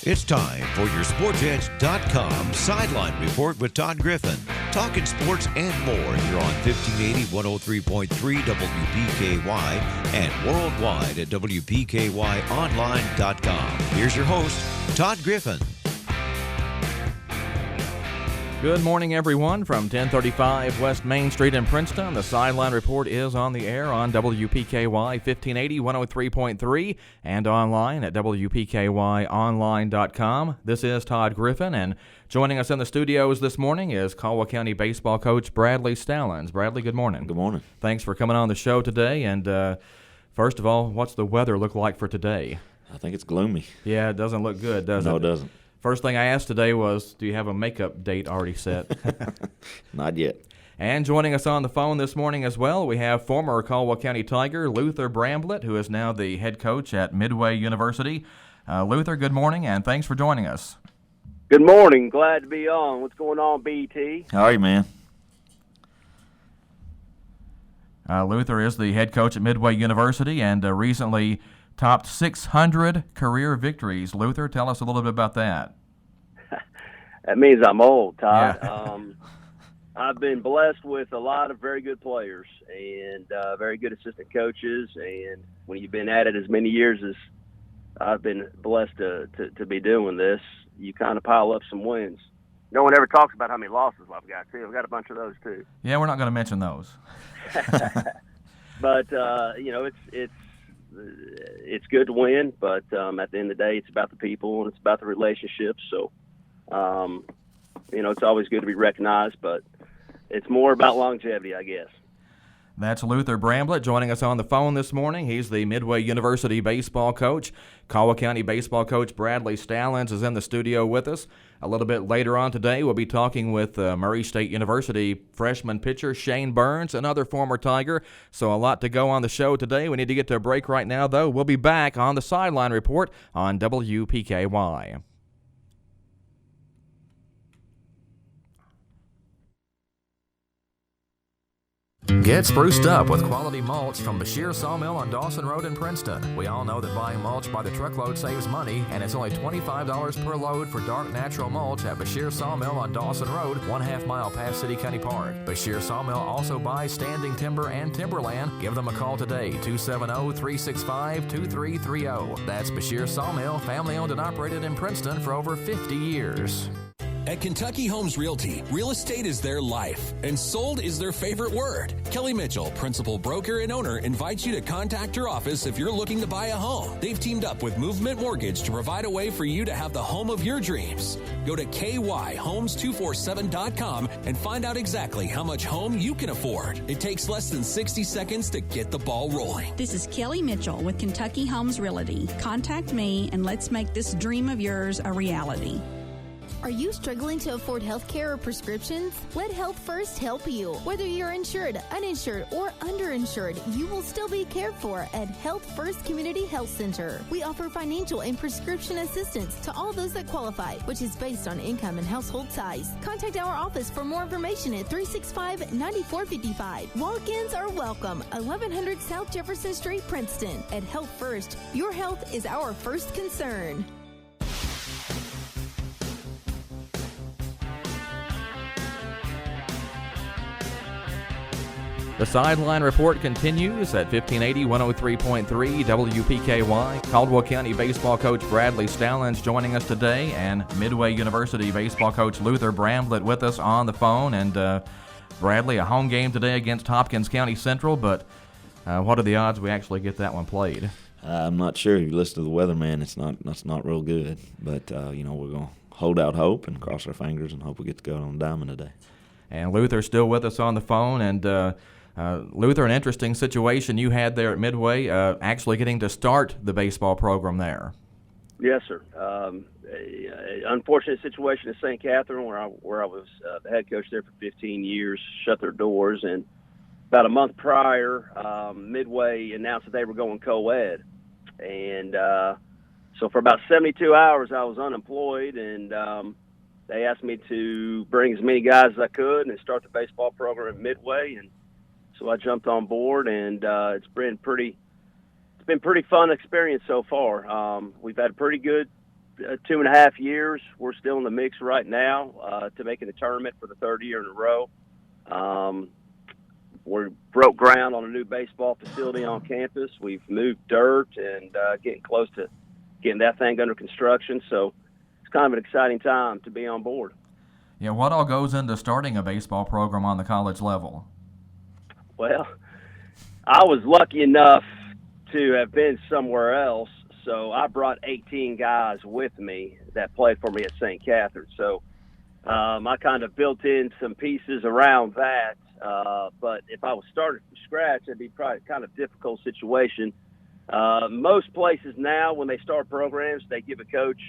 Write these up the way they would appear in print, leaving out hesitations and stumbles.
It's time for your SportsEdge.com Sideline Report with Todd Griffin. Talking sports and more here on 1580 103.3 WPKY and worldwide at WPKYonline.com. Here's your host, Todd Griffin. Good morning, everyone. From 1035 West Main Street in Princeton, the Sideline Report is on the air on WPKY 1580 103.3 and online at WPKYonline.com. This is Todd Griffin, and joining us in the studios this morning is Caldwell County baseball coach Bradley Stallings. Bradley, good morning. Good morning. Thanks for coming on the show today. And first of all, what's the weather look like for today? I think it's gloomy. Yeah, it doesn't look good, does it? No, it doesn't. First thing I asked today was, do you have a makeup date already set? Not yet. And joining us on the phone this morning as well, we have former Caldwell County Tiger Luther Bramblett, who is now the head coach at Midway University. Luther, good morning, and thanks for joining us. Good morning. Glad to be on. What's going on, BT? How are you, man? Luther is the head coach at Midway University and recently topped 600 career victories. Luther, tell us a little bit about that. That means I'm old, Todd. Yeah. I've been blessed with a lot of very good players and very good assistant coaches. And when you've been at it as many years as I've been blessed to be doing this, you kind of pile up some wins. No one ever talks about how many losses I've got, too. I've got a bunch of those, too. Yeah, we're not going to mention those. But, it's good to win, but at the end of the day, it's about the people and it's about the relationships. So, it's always good to be recognized, but it's more about longevity, I guess. That's Luther Bramblett joining us on the phone this morning. He's the Midway University baseball coach. Caldwell County baseball coach Bradley Stallings is in the studio with us. A little bit later on today, we'll be talking with Murray State University freshman pitcher Shane Burns, another former Tiger. So a lot to go on the show today. We need to get to a break right now, though. We'll be back on the Sideline Report on WPKY. Get spruced up with quality mulch from Bashir Sawmill on Dawson Road in Princeton. We all know that buying mulch by the truckload saves money, and it's only $25 per load for dark natural mulch at Bashir Sawmill on Dawson Road, 1/2 mile past City County Park. Bashir Sawmill also buys standing timber and timberland. Give them a call today, 270-365-2330. That's Bashir Sawmill, family owned and operated in Princeton for over 50 years. At Kentucky Homes Realty, real estate is their life, and sold is their favorite word. Kelly Mitchell, principal broker and owner, invites you to contact her office if you're looking to buy a home. They've teamed up with Movement Mortgage to provide a way for you to have the home of your dreams. Go to kyhomes247.com and find out exactly how much home you can afford. It takes less than 60 seconds to get the ball rolling. This is Kelly Mitchell with Kentucky Homes Realty. Contact me and let's make this dream of yours a reality. Are you struggling to afford health care or prescriptions? Let Health First help you. Whether you're insured, uninsured, or underinsured, you will still be cared for at Health First Community Health Center. We offer financial and prescription assistance to all those that qualify, which is based on income and household size. Contact our office for more information at 365-9455. Walk-ins are welcome. 1100 South Jefferson Street, Princeton. At Health First, your health is our first concern. The Sideline Report continues at 1580 103.3 WPKY. Caldwell County baseball coach Bradley Stallings joining us today, and Midway University baseball coach Luther Bramblett with us on the phone. And Bradley, a home game today against Hopkins County Central, but what are the odds we actually get that one played? I'm not sure. If you listen to the weatherman, it's not real good. But, we're going to hold out hope and cross our fingers and hope we get to go on the diamond today. And Luther's still with us on the phone, and Luther, an interesting situation you had there at Midway, actually getting to start the baseball program there. Yes, sir. Unfortunate situation at St. Catherine where I was the head coach there for 15 years, shut their doors, and about a month prior, Midway announced that they were going co-ed. And so for about 72 hours I was unemployed, and they asked me to bring as many guys as I could and start the baseball program at Midway. And so I jumped on board, and it's been pretty fun experience so far. We've had a pretty good 2.5 years. We're still in the mix right now to making the tournament for the third year in a row. We broke ground on a new baseball facility on campus. We've moved dirt and getting close to getting that thing under construction. So it's kind of an exciting time to be on board. Yeah, what all goes into starting a baseball program on the college level? Well, I was lucky enough to have been somewhere else, so I brought 18 guys with me that played for me at St. Catherine's. So I kind of built in some pieces around that. But if I was starting from scratch, it'd be probably kind of difficult situation. Most places now, when they start programs, they give a coach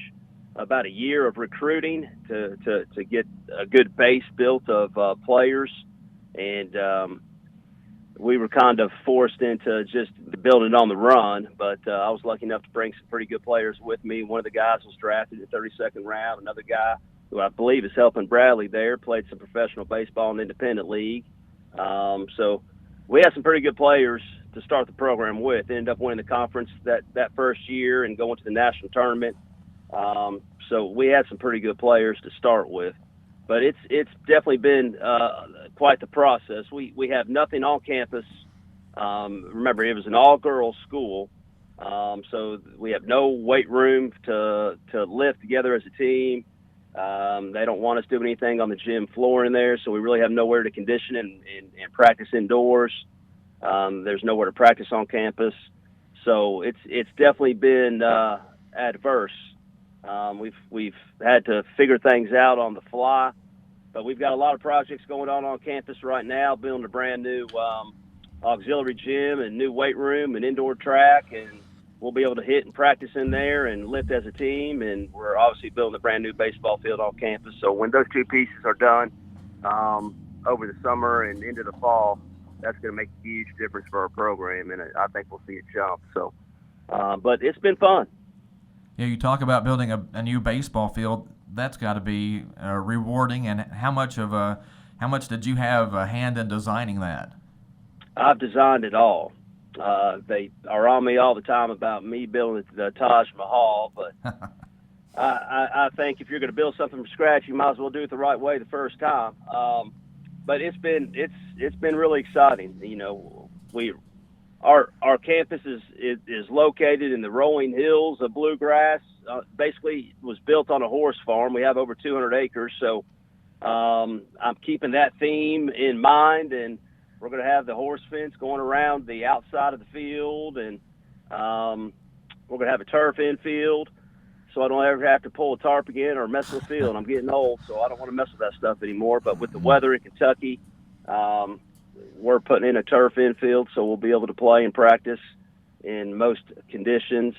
about a year of recruiting to get a good base built of players. And we were kind of forced into just building on the run. But I was lucky enough to bring some pretty good players with me. One of the guys was drafted in the 32nd round. Another guy, who I believe is helping Bradley there, played some professional baseball in the independent league. So we had some pretty good players to start the program with. Ended up winning the conference that first year and going to the national tournament. So we had some pretty good players to start with. But it's definitely been quite the process. We have nothing on campus. Remember, it was an all-girls school. So we have no weight room to lift together as a team. They don't want us doing anything on the gym floor in there, so we really have nowhere to condition and practice indoors. There's nowhere to practice on campus. So it's definitely been adverse. We've had to figure things out on the fly, but we've got a lot of projects going on campus right now, building a brand new auxiliary gym and new weight room and indoor track, and we'll be able to hit and practice in there and lift as a team. And we're obviously building a brand new baseball field on campus. So when those two pieces are done over the summer and into the fall, that's going to make a huge difference for our program, and I think we'll see it jump. So, but it's been fun. Yeah, you talk about building a new baseball field. That's got to be rewarding. And how much did you have a hand in designing that? I've designed it all. They are on me all the time about me building the Taj Mahal, but I think if you're going to build something from scratch, you might as well do it the right way the first time. But it's been really exciting. You know, our campus is located in the rolling hills of Bluegrass. Basically, it was built on a horse farm. We have over 200 acres, so I'm keeping that theme in mind, and we're going to have the horse fence going around the outside of the field, and we're going to have a turf infield, so I don't ever have to pull a tarp again or mess with the field. I'm getting old, so I don't want to mess with that stuff anymore. But with the weather in Kentucky, we're putting in a turf infield, so we'll be able to play and practice in most conditions.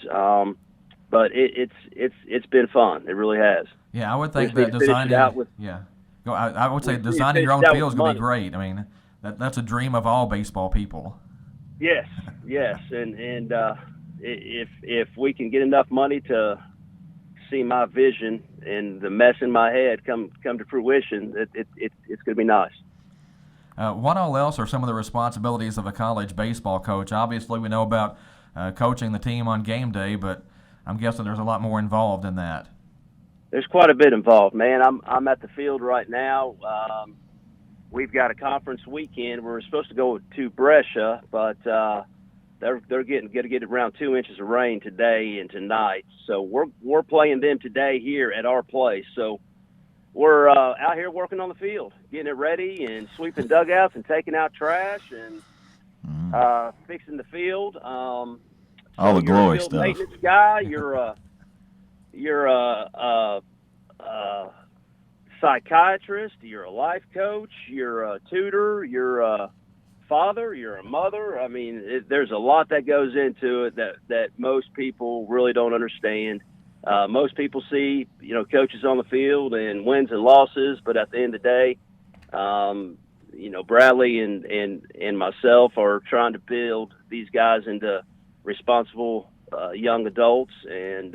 But it's been fun. It really has. Yeah, I would think that designing. I would say designing your own field is going to be great. I mean, that's a dream of all baseball people. Yes, and if we can get enough money to see my vision and the mess in my head come to fruition, it's going to be nice. What all else are some of the responsibilities of a college baseball coach? Obviously, we know about coaching the team on game day, but I'm guessing there's a lot more involved in that. There's quite a bit involved, man. I'm at the field right now. We've got a conference weekend. We're supposed to go to Brescia, but they're going to get around 2 inches of rain today and tonight. So we're playing them today here at our place. So we're out here working on the field, getting it ready and sweeping dugouts and taking out trash and fixing the field. All the glory stuff. Maintenance guy, you're a psychiatrist, you're a life coach, you're a tutor, you're a father, you're a mother. I mean, there's a lot that goes into it that most people really don't understand. Most people see, coaches on the field and wins and losses, but at the end of the day, Bradley and myself are trying to build these guys into responsible young adults and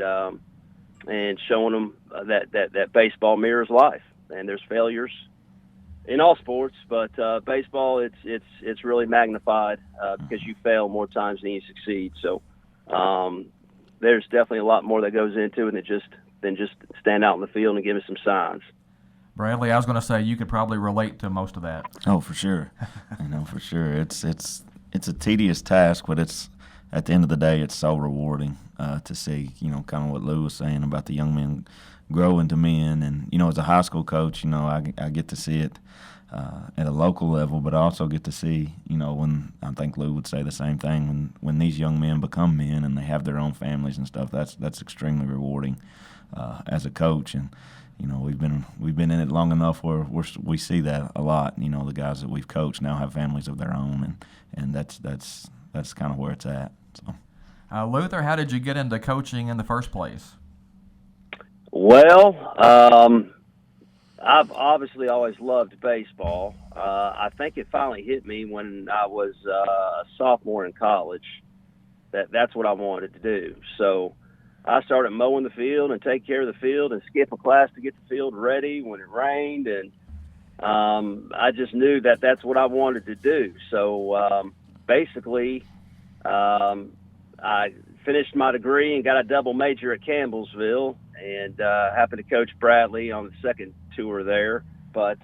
showing them that baseball mirrors life. And there's failures in all sports, but baseball, it's really magnified because you fail more times than you succeed. So there's definitely a lot more that goes into it than just than just stand out in the field and give me some signs. Bradley, I was going to say you could probably relate to most of that. Oh, for sure. For sure. It's a tedious task, but it's at the end of the day, it's so rewarding to see, kind of what Lou was saying about the young men grow into men. And, as a high school coach, I get to see it at a local level, but I also get to see, when I think Lou would say the same thing, when these young men become men and they have their own families and stuff, that's extremely rewarding as a coach. And, we've been in it long enough where we see that a lot. The guys that we've coached now have families of their own, and that's kind of where it's at. So, Luther, how did you get into coaching in the first place? Well, I've obviously always loved baseball. I think it finally hit me when I was a sophomore in college that's what I wanted to do. So I started mowing the field and take care of the field and skip a class to get the field ready when it rained. And I just knew that's what I wanted to do. So basically I finished my degree and got a double major at Campbellsville and happened to coach Bradley on the second tour there. But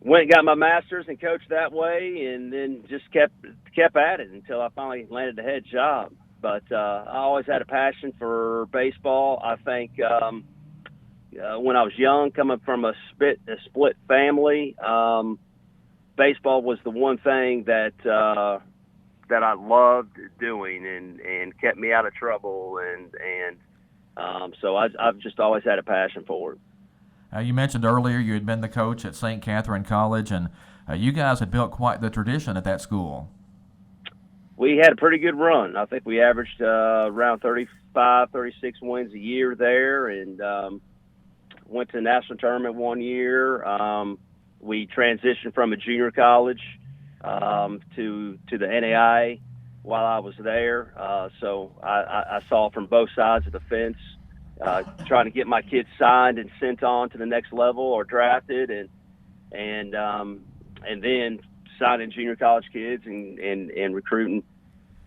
went and got my master's and coached that way, and then just kept at it until I finally landed the head job. But I always had a passion for baseball. I think when I was young, coming from a split family, baseball was the one thing that I loved doing and kept me out of trouble. And so I've just always had a passion for it. You mentioned earlier you had been the coach at St. Catherine College, and you guys had built quite the tradition at that school. We had a pretty good run. I think we averaged around 35, 36 wins a year there, and went to the national tournament one year. We transitioned from a junior college to the NAI while I was there. So I saw from both sides of the fence, trying to get my kids signed and sent on to the next level or drafted, and then signing junior college kids and recruiting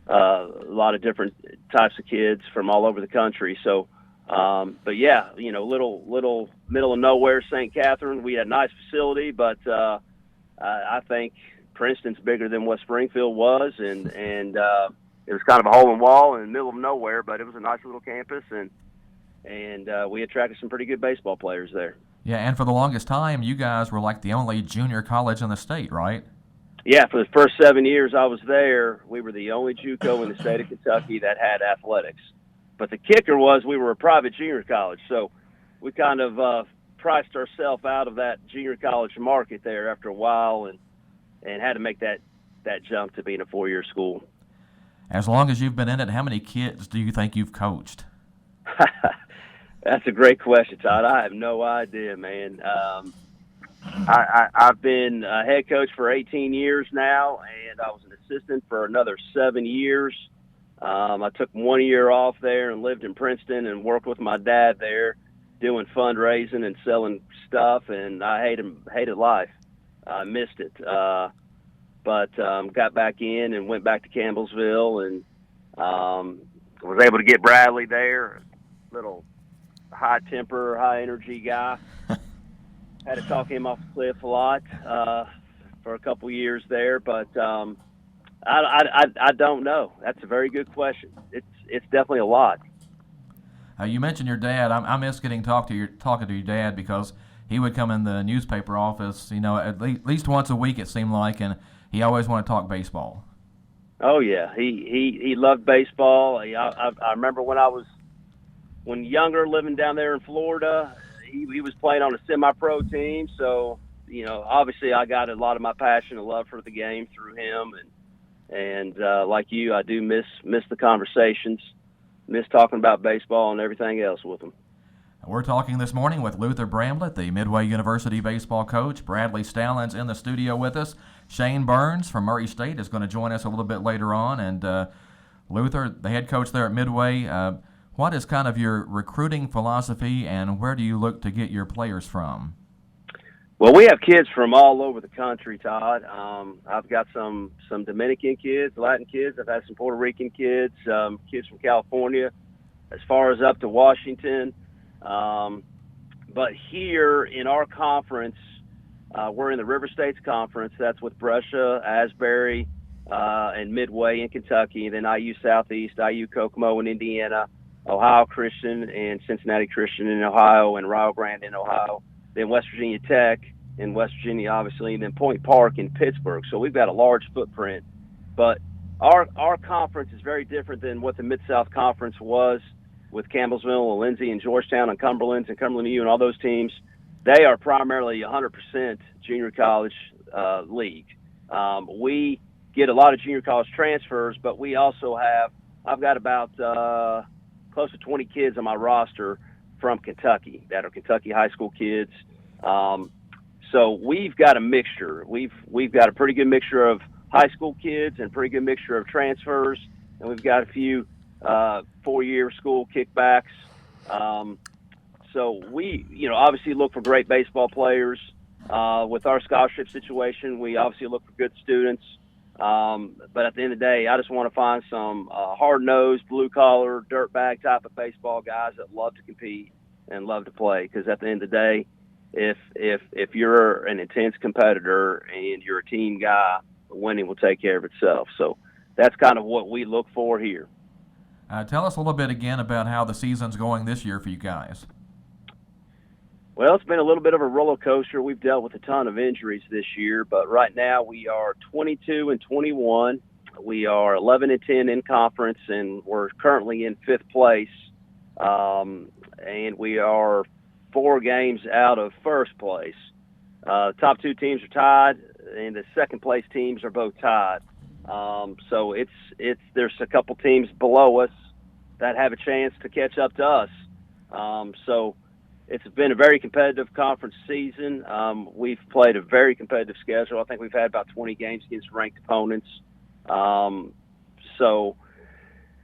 a lot of different types of kids from all over the country. So, but yeah, little middle of nowhere St. Catherine. We had a nice facility, but I think Princeton's bigger than what Springfield was, and it was kind of a hole in the wall in the middle of nowhere, but it was a nice little campus, and we attracted some pretty good baseball players there. Yeah, and for the longest time, you guys were like the only junior college in the state, right? Yeah, for the first 7 years I was there, we were the only JUCO in the state of Kentucky that had athletics. But the kicker was we were a private junior college, so we kind of priced ourselves out of that junior college market there after a while, and had to make that jump to being a four-year school. As long as you've been in it, how many kids do you think you've coached? That's a great question, Todd. I have no idea, man. I've been a head coach for 18 years now, and I was an assistant for another 7 years. I took 1 year off there and lived in Princeton and worked with my dad there doing fundraising and selling stuff, and I hated life. I missed it. But got back in and went back to Campbellsville, and was able to get Bradley there, little high temper, high energy guy. Had to talk him off the cliff a lot for a couple years there, but I don't know. That's a very good question. It's definitely a lot. You mentioned your dad. I miss talking to your dad, because he would come in the newspaper office, at least once a week it seemed like, and he always wanted to talk baseball. Oh yeah, he loved baseball. I remember when younger, living down there in Florida. He was playing on a semi-pro team, so obviously I got a lot of my passion and love for the game through him, and like you, I do miss the conversations, miss talking about baseball and everything else with him. We're talking this morning with Luther Bramblett, the Midway University baseball coach. Bradley Stallings in the studio with us. Shane Burns from Murray State is going to join us a little bit later on, and Luther, the head coach there at Midway. What is kind of your recruiting philosophy, and where do you look to get your players from? Well, we have kids from all over the country, Todd. I've got some Dominican kids, Latin kids. I've had some Puerto Rican kids, kids from California. as far as up to Washington. But here in our conference, we're in the River States Conference. That's with Brescia, Asbury, and Midway in Kentucky, and then IU Southeast, IU Kokomo in Indiana, Ohio Christian and Cincinnati Christian in Ohio, and Rio Grande in Ohio. Then West Virginia Tech in West Virginia, obviously, and then Point Park in Pittsburgh. So we've got a large footprint. But our conference is very different than what the Mid-South Conference was with Campbellsville and Lindsay and Georgetown and Cumberland U and all those teams. They are primarily 100% junior college league. We get a lot of junior college transfers, but we also I've got about close to 20 kids on my roster from Kentucky that are Kentucky high school kids. So we've got a mixture. We've got a pretty good mixture of high school kids and a pretty good mixture of transfers, and we've got a few 4-year school kickbacks. So we, obviously look for great baseball players. With our scholarship situation, we obviously look for good students. But at the end of the day, I just want to find some hard-nosed, blue-collar, dirtbag type of baseball guys that love to compete and love to play. Because at the end of the day, if you're an intense competitor and you're a team guy, winning will take care of itself. So that's kind of what we look for here. Tell us a little bit again about how the season's going this year for you guys. Well, it's been a little bit of a roller coaster. We've dealt with a ton of injuries this year, but right now we are 22-21. We are 11-10 in conference, and we're currently in 5th place. And we are 4 games out of 1st place. Top 2 teams are tied, and the 2nd place teams are both tied. So there's a couple teams below us that have a chance to catch up to us. So it's been a very competitive conference season. We've played a very competitive schedule. I think we've had about 20 games against ranked opponents. So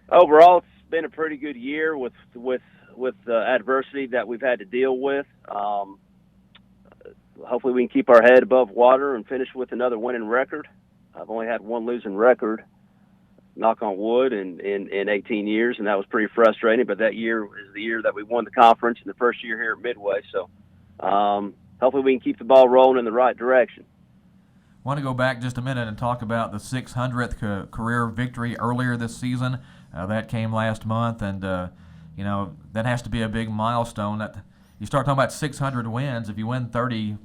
overall, it's been a pretty good year with adversity that we've had to deal with. Hopefully we can keep our head above water and finish with another winning record. I've only had 1 losing record, knock on wood, in 18 years, and that was pretty frustrating. But that year is the year that we won the conference in the first year here at Midway. So hopefully we can keep the ball rolling in the right direction. I want to go back just a minute and talk about the 600th career victory earlier this season. That came last month, and that has to be a big milestone. That you start talking about 600 wins. If you win 30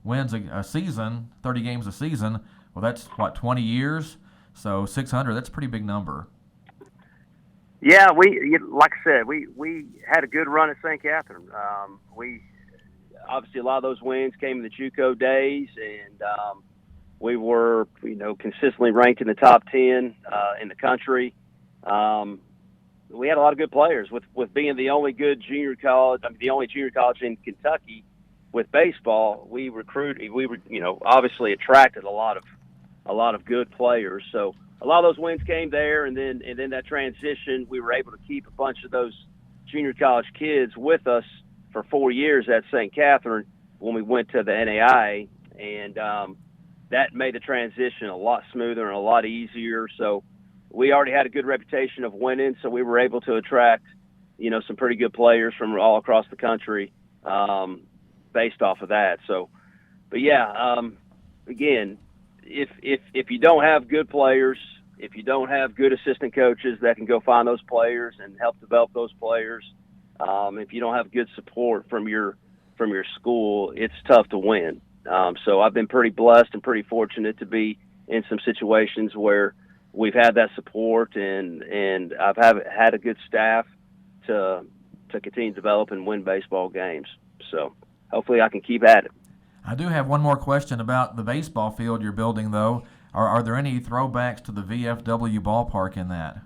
wins a season, 30 games a season, well, that's, 20 years? So 600, that's a pretty big number. Yeah, like I said, we had a good run at St. Catherine. We obviously, a lot of those wins came in the JUCO days, and we were, consistently ranked in the top 10 in the country. We had a lot of good players. With being the only good junior college, the only junior college in Kentucky with baseball, we obviously attracted a lot of good players. So a lot of those wins came there, and then that transition, we were able to keep a bunch of those junior college kids with us for 4 years at St. Catherine when we went to the NAIA, and that made the transition a lot smoother and a lot easier. So we already had a good reputation of winning, so we were able to attract, some pretty good players from all across the country based off of that. So, but yeah, again, if you don't have good players, if you don't have good assistant coaches that can go find those players and help develop those players, if you don't have good support from your school, it's tough to win. So I've been pretty blessed and pretty fortunate to be in some situations where we've had that support, and I've had a good staff to continue to develop and win baseball games. So hopefully I can keep at it. I do have one more question about the baseball field you're building, though. Are there any throwbacks to the VFW ballpark in that?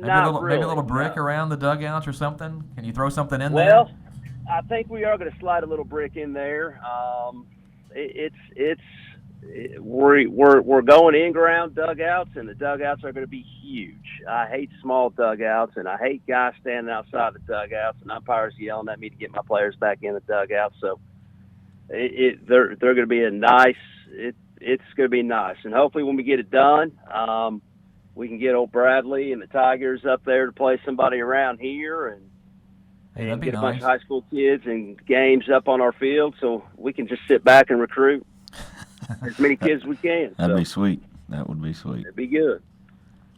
Maybe a little brick around the dugouts or something? Can you throw something in there? Well, I think we are going to slide a little brick in there. We're going in-ground dugouts, and the dugouts are going to be huge. I hate small dugouts, and I hate guys standing outside the dugouts and umpires yelling at me to get my players back in the dugout. So they're going to be it's going to be nice, and hopefully when we get it done, we can get old Bradley and the Tigers up there to play somebody around here, and Hey, that'd be get a nice. bunch of high school kids and games up on our field, so we can just sit back and recruit as many kids as we can. That'd so be sweet. That would be sweet. it'd be good.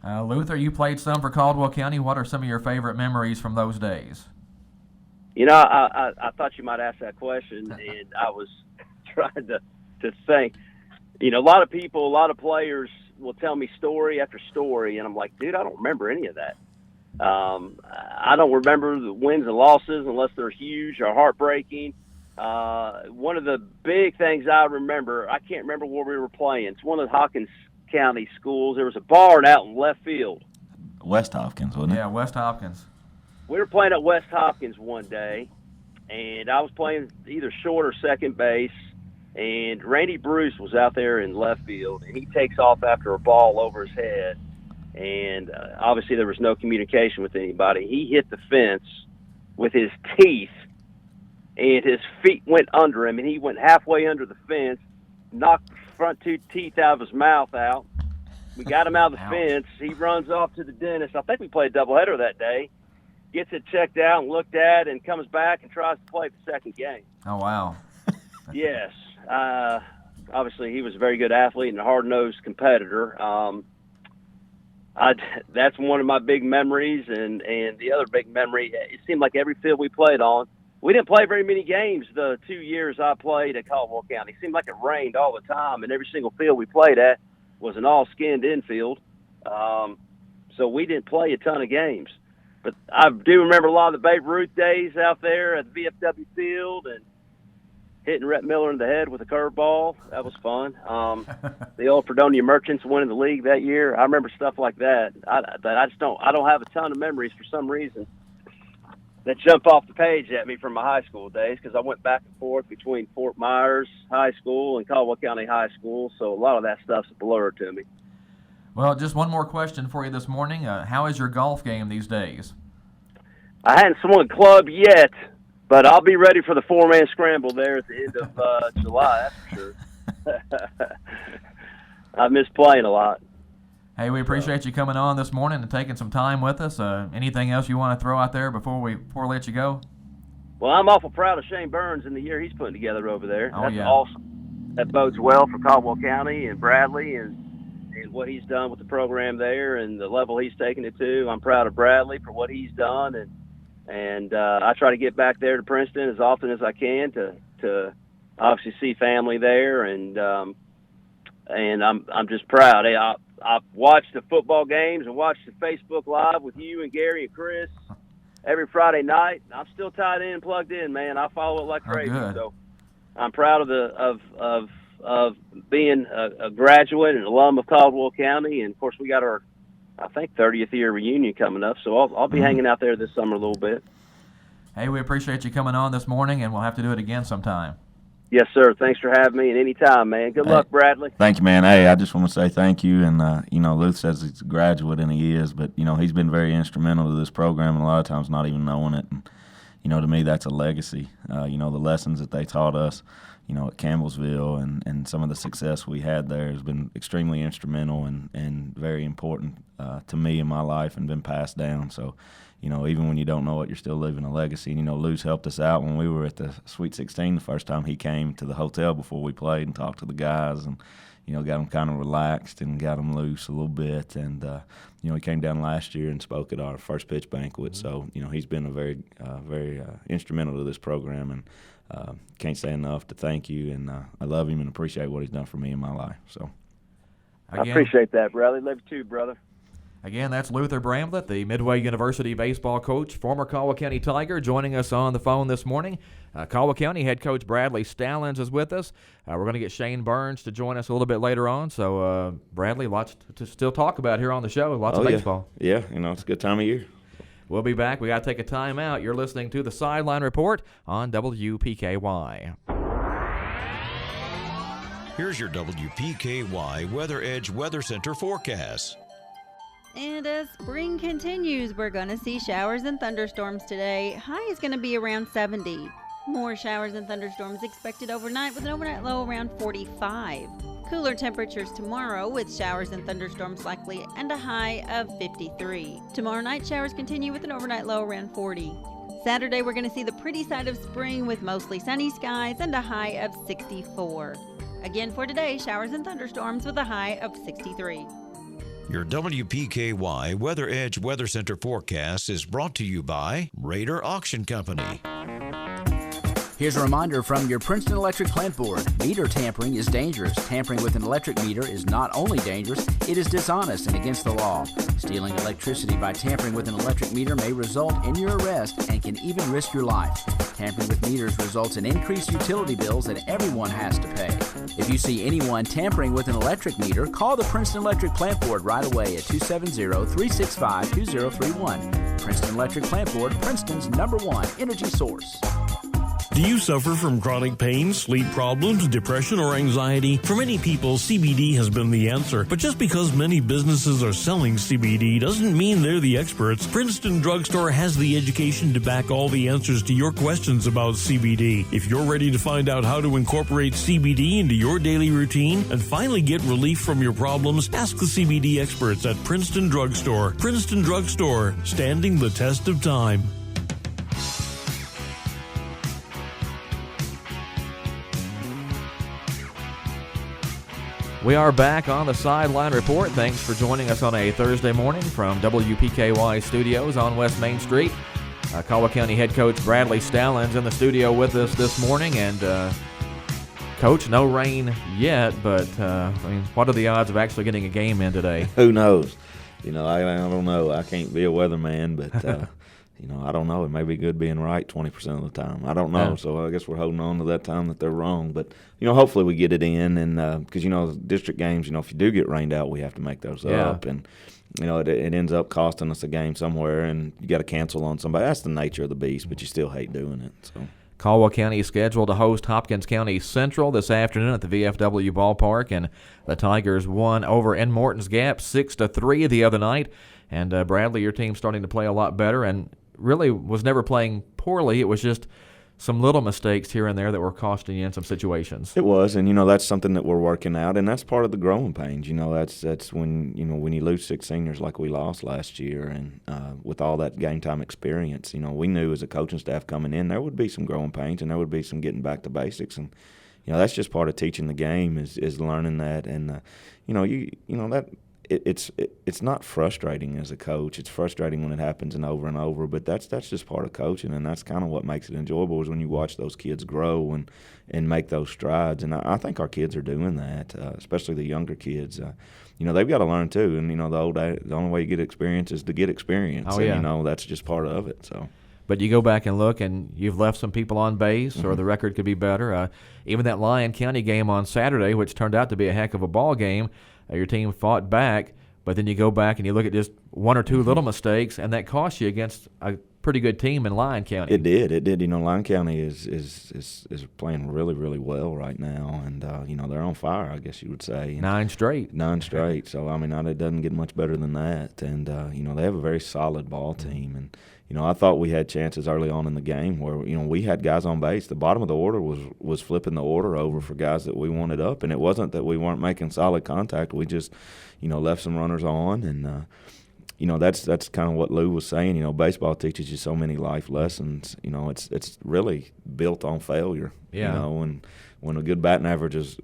Luther, you played some for Caldwell County. What are some of your favorite memories from those days? You know, I thought you might ask that question, and I was trying to think. You know, a lot of people, a lot of players will tell me story after story, and I'm like, dude, I don't remember any of that. I don't remember the wins and losses unless they're huge or heartbreaking. One of the big things I remember, I can't remember where we were playing. It's one of the Hawkins County schools. There was a barn out in left field. West Hopkins, wasn't it? Yeah, West Hopkins. We were playing at West Hopkins one day, and I was playing either short or second base, and Randy Bruce was out there in left field, and he takes off after a ball over his head. And obviously there was no communication with anybody. He hit the fence with his teeth, and his feet went under him, and he went halfway under the fence, knocked the front two teeth out of his mouth out. We got him out of the fence. He runs off to the dentist. I think we played a doubleheader that day. Gets it checked out and looked at, and comes back and tries to play the second game. Oh, wow. Yes. Obviously he was a very good athlete and a hard-nosed competitor. That's one of my big memories, and the other big memory, it seemed like every field we played on, we didn't play very many games the 2 years I played at Caldwell County. It seemed like it rained all the time, and every single field we played at was an all-skinned infield. So we didn't play a ton of games. But I do remember a lot of the Babe Ruth days out there at the VFW field and hitting Rhett Miller in the head with a curveball. That was fun. The old Fredonia Merchants winning the league that year. I remember stuff like that. I don't have a ton of memories for some reason that jump off the page at me from my high school days, because I went back and forth between Fort Myers High School and Caldwell County High School, so a lot of that stuff's a blur to me. Well, just one more question for you this morning. How is your golf game these days? I hadn't swung a club yet, but I'll be ready for the four-man scramble there at the end of July, that's for sure. I miss playing a lot. Hey, we appreciate you coming on this morning and taking some time with us. Anything else you want to throw out there before we let you go? Well, I'm awful proud of Shane Burns and the year he's putting together over there. Oh, That's yeah. awesome. That bodes well for Caldwell County and Bradley and what he's done with the program there and the level he's taken it to. I'm proud of Bradley for what he's done, and I try to get back there to Princeton as often as I can to obviously see family there, and I'm just proud. Hey, I watched the football games and watched the Facebook Live with you and Gary and Chris every Friday night. I'm still tied in and plugged in, man. I follow it like crazy. Good. So I'm proud of being a graduate and alum of Caldwell County, and of course we got our, I think, 30th year reunion coming up. So I'll be hanging out there this summer a little bit. Hey, we appreciate you coming on this morning, and we'll have to do it again sometime. Yes, sir. Thanks for having me, and anytime, man. Good luck, Bradley. Thank you, man. Hey, I just want to say thank you. And, Luth says he's a graduate, and he is, but, he's been very instrumental to this program, and a lot of times not even knowing it. And, to me, that's a legacy. The lessons that they taught us, at Campbellsville and some of the success we had there has been extremely instrumental and very important to me in my life and been passed down. So, even when you don't know it, you're still living a legacy. And, Lou's helped us out when we were at the Sweet 16 the first time he came to the hotel before we played and talked to the guys and, got them kind of relaxed and got them loose a little bit. And, he came down last year and spoke at our first pitch banquet. So, he's been a very instrumental to this program. And can't say enough to thank you. And I love him and appreciate what he's done for me in my life. So I appreciate that, brother. Love you too, brother. Again, that's Luther Bramblett, the Midway University baseball coach, former Caldwell County Tiger, joining us on the phone this morning. Caldwell County head coach Bradley Stallings is with us. We're going to get Shane Burns to join us a little bit later on. So, Bradley, lots to still talk about here on the show. Lots of baseball. Yeah, it's a good time of year. We'll be back. We got to take a time out. You're listening to the Sideline Report on WPKY. Here's your WPKY Weather Edge Weather Center forecast. And as spring continues, we're going to see showers and thunderstorms today. High is going to be around 70. More showers and thunderstorms expected overnight with an overnight low around 45. Cooler temperatures tomorrow with showers and thunderstorms likely and a high of 53. Tomorrow night, showers continue with an overnight low around 40. Saturday, we're going to see the pretty side of spring with mostly sunny skies and a high of 64. Again for today, showers and thunderstorms with a high of 63. Your WPKY Weather Edge Weather Center forecast is brought to you by Raider Auction Company. Here's a reminder from your Princeton Electric Plant Board. Meter tampering is dangerous. Tampering with an electric meter is not only dangerous, it is dishonest and against the law. Stealing electricity by tampering with an electric meter may result in your arrest and can even risk your life. Tampering with meters results in increased utility bills that everyone has to pay. If you see anyone tampering with an electric meter, call the Princeton Electric Plant Board right away at 270-365-2031. Princeton Electric Plant Board, Princeton's #1 energy source. Do you suffer from chronic pain, sleep problems, depression, or anxiety? For many people, CBD has been the answer. But just because many businesses are selling CBD doesn't mean they're the experts. Princeton Drugstore has the education to back all the answers to your questions about CBD. If you're ready to find out how to incorporate CBD into your daily routine and finally get relief from your problems, ask the CBD experts at Princeton Drugstore. Princeton Drugstore, standing the test of time. We are back on the Sideline Report. Thanks for joining us on a Thursday morning from WPKY Studios on West Main Street. Caldwell County head coach Bradley Stallings in the studio with us this morning. And, Coach, no rain yet, but, what are the odds of actually getting a game in today? Who knows? I don't know. I can't be a weatherman, but, I don't know. It may be good being right 20% of the time. I don't know. Yeah. So I guess we're holding on to that time that they're wrong. But, hopefully we get it in. And because, district games, if you do get rained out, we have to make those up. And, it ends up costing us a game somewhere, and you got to cancel on somebody. That's the nature of the beast, but you still hate doing it. So Caldwell County is scheduled to host Hopkins County Central this afternoon at the VFW ballpark, and the Tigers won over in Morton's Gap 6-3 the other night. And Bradley, your team's starting to play a lot better, and really was never playing poorly. It was just some little mistakes here and there that were costing you in some situations. It was, and that's something that we're working out, and that's part of the growing pains. That's when when you lose 6 seniors like we lost last year, and with all that game time experience, we knew as a coaching staff coming in there would be some growing pains, and there would be some getting back to basics, and that's just part of teaching the game is learning that, and It's not frustrating as a coach. It's frustrating when it happens and over, but that's just part of coaching, and that's kind of what makes it enjoyable is when you watch those kids grow and make those strides. And I think our kids are doing that, especially the younger kids. They've got to learn too. And the only way you get experience is to get experience. Oh, yeah. And that's just part of it. So. But you go back and look, and you've left some people on base, or the record could be better. Even that Lyon County game on Saturday, which turned out to be a heck of a ball game, your team fought back, but then you go back and you look at just 1 or 2 little mistakes, and that cost you against a pretty good team in Lyon County. It did. Lyon County is playing really, really well right now, and they're on fire, I guess you would say. 9 straight. 9 straight. So it doesn't get much better than that, and they have a very solid ball team, and I thought we had chances early on in the game where we had guys on base. The bottom of the order was flipping the order over for guys that we wanted up, and it wasn't that we weren't making solid contact. We just left some runners on, and that's kind of what Lou was saying. Baseball teaches you so many life lessons. It's really built on failure. Yeah. And when a great batting average is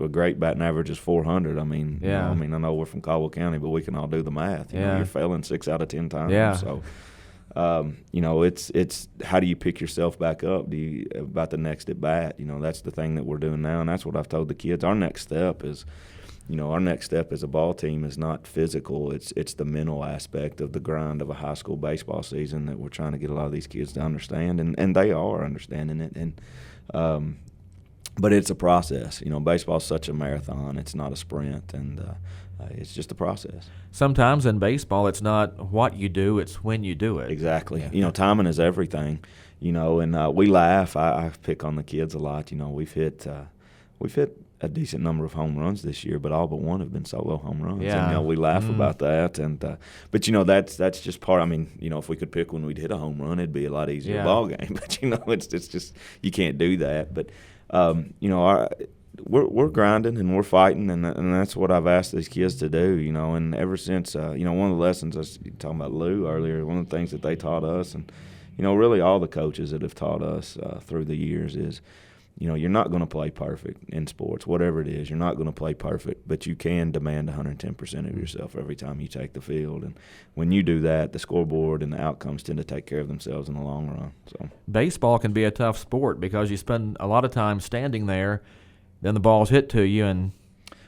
400. I know we're from Caldwell County, but we can all do the math. You're failing 6 out of 10 times. Yeah. So. It's how do you pick yourself back up? About the next at bat? That's the thing that we're doing now, and that's what I've told the kids. Our next step is, as a ball team is not physical. It's the mental aspect of the grind of a high school baseball season that we're trying to get a lot of these kids to understand, and they are understanding it. And but it's a process. Baseball's such a marathon. It's not a sprint, and it's just a process. Sometimes in baseball, it's not what you do; it's when you do it. Exactly. Yeah. Timing is everything. And we laugh. I pick on the kids a lot. We've hit a decent number of home runs this year, but all but one have been solo home runs. Yeah. And we laugh about that. And but that's just part. If we could pick when we'd hit a home run, it'd be a lot easier ball game. But it's just you can't do that. But we're grinding and we're fighting, and that's what I've asked these kids to do, And ever since, one of the lessons I was talking about Lou earlier, one of the things that they taught us, and really all the coaches that have taught us through the years is, you're not going to play perfect in sports, whatever it is. You're not going to play perfect, but you can demand 110% of yourself every time you take the field. And when you do that, the scoreboard and the outcomes tend to take care of themselves in the long run. So baseball can be a tough sport because you spend a lot of time standing there, then the ball's hit to you, and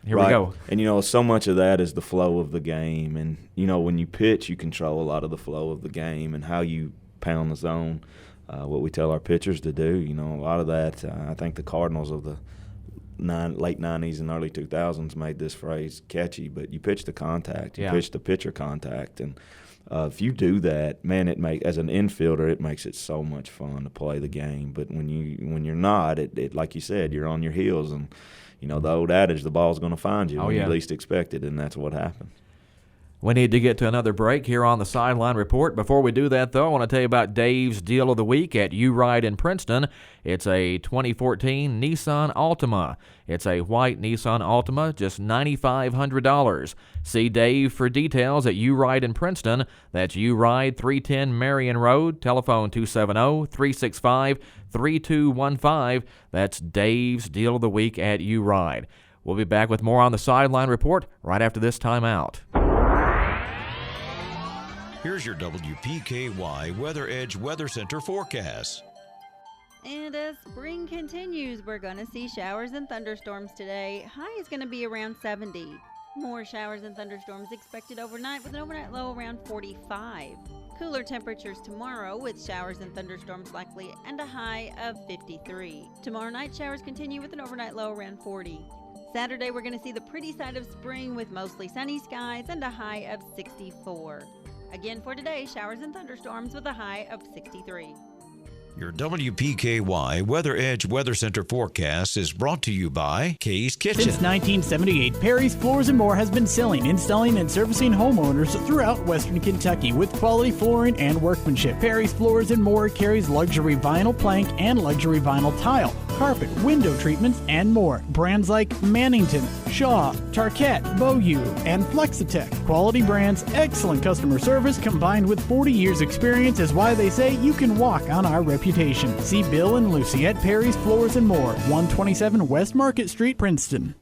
here we go. And, so much of that is the flow of the game. And, when you pitch, you control a lot of the flow of the game and how you pound the zone. What we tell our pitchers to do, a lot of that. I think the Cardinals of the late 90s and early 2000s made this phrase catchy, but you pitch the contact, you pitch the pitcher contact, and if you do that, man, as an infielder, it makes it so much fun to play the game. But when you're not, it like you said, you're on your heels, and the old adage, the ball's going to find you when you least expect it, and that's what happened. We need to get to another break here on the Sideline Report. Before we do that, though, I want to tell you about Dave's Deal of the Week at U-Ride in Princeton. It's a 2014 Nissan Altima. It's a white Nissan Altima, just $9,500. See Dave for details at U-Ride in Princeton. That's U-Ride 310 Marion Road, telephone 270-365-3215. That's Dave's Deal of the Week at U-Ride. We'll be back with more on the Sideline Report right after this timeout. Here's your WPKY Weather Edge Weather Center forecast. And as spring continues, we're going to see showers and thunderstorms today. High is going to be around 70. More showers and thunderstorms expected overnight with an overnight low around 45. Cooler temperatures tomorrow with showers and thunderstorms likely and a high of 53. Tomorrow night, showers continue with an overnight low around 40. Saturday, we're going to see the pretty side of spring with mostly sunny skies and a high of 64. Again for today, showers and thunderstorms with a high of 63. Your WPKY Weather Edge Weather Center forecast is brought to you by Kay's Kitchen. Since 1978, Perry's Floors & More has been selling, installing, and servicing homeowners throughout Western Kentucky with quality flooring and workmanship. Perry's Floors & More carries luxury vinyl plank and luxury vinyl tile, carpet, window treatments, and more. Brands like Mannington, Shaw, Tarkett, Beaulieu, and Flexitech. Quality brands, excellent customer service, combined with 40 years experience is why they say you can walk on our reputation. See Bill and Lucy at Perry's Floors & More, 127 West Market Street, Princeton.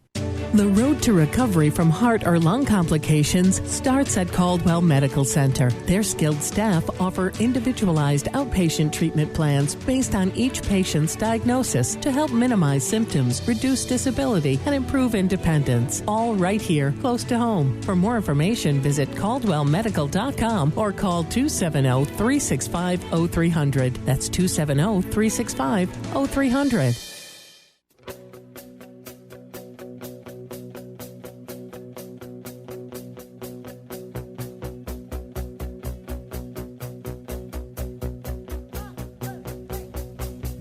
The road to recovery from heart or lung complications starts at Caldwell Medical Center. Their skilled staff offer individualized outpatient treatment plans based on each patient's diagnosis to help minimize symptoms, reduce disability, and improve independence. All right here, close to home. For more information, visit caldwellmedical.com or call 270-365-0300. That's 270-365-0300.